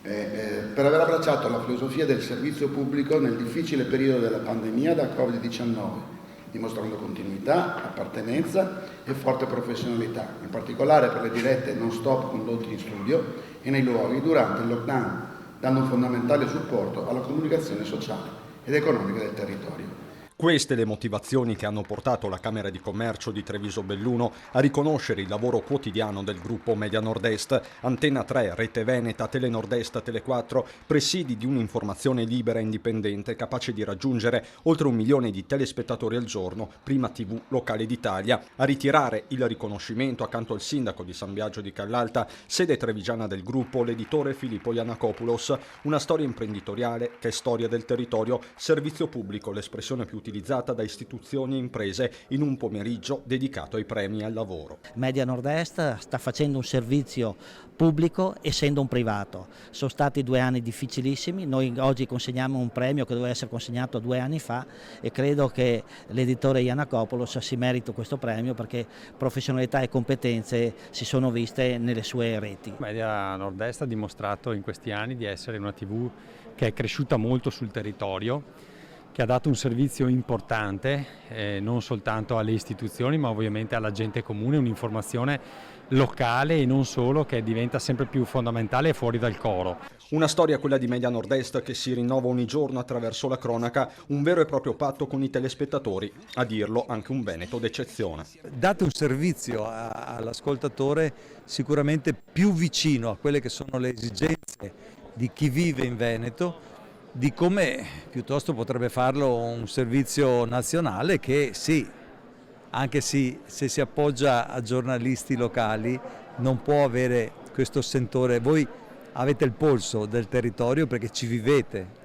per aver abbracciato la filosofia del servizio pubblico nel difficile periodo della pandemia da Covid-19, dimostrando continuità, appartenenza e forte professionalità, in particolare per le dirette non stop condotte in studio e nei luoghi durante il lockdown, dando un fondamentale supporto alla comunicazione sociale ed economica del territorio. Queste le motivazioni che hanno portato la Camera di Commercio di Treviso Belluno a riconoscere il lavoro quotidiano del gruppo Media Nord-Est, Antenna 3, Rete Veneta, Tele Nord-Est, Tele 4, presidi di un'informazione libera e indipendente capace di raggiungere oltre 1 milione di telespettatori al giorno, prima TV locale d'Italia. A ritirare il riconoscimento accanto al sindaco di San Biagio di Callalta, sede trevigiana del gruppo, l'editore Filippo Iannakopoulos. Una storia imprenditoriale che è storia del territorio, servizio pubblico, l'espressione più utilizzata da istituzioni e imprese in un pomeriggio dedicato ai premi al lavoro. Media Nord-Est sta facendo un servizio pubblico essendo un privato. Sono stati 2 anni difficilissimi, noi oggi consegniamo un premio che doveva essere consegnato 2 anni fa e credo che l'editore Iannakopoulos si merita questo premio perché professionalità e competenze si sono viste nelle sue reti. Media Nord-Est ha dimostrato in questi anni di essere una TV che è cresciuta molto sul territorio, che ha dato un servizio importante non soltanto alle istituzioni ma ovviamente alla gente comune, un'informazione locale e non solo, che diventa sempre più fondamentale fuori dal coro. Una storia, quella di Media Nord-Est, che si rinnova ogni giorno attraverso la cronaca, un vero e proprio patto con i telespettatori, a dirlo anche un veneto d'eccezione. Date un servizio all'ascoltatore sicuramente più vicino a quelle che sono le esigenze di chi vive in Veneto, di come piuttosto potrebbe farlo un servizio nazionale che sì, anche se si appoggia a giornalisti locali, non può avere questo sentore. Voi avete il polso del territorio perché ci vivete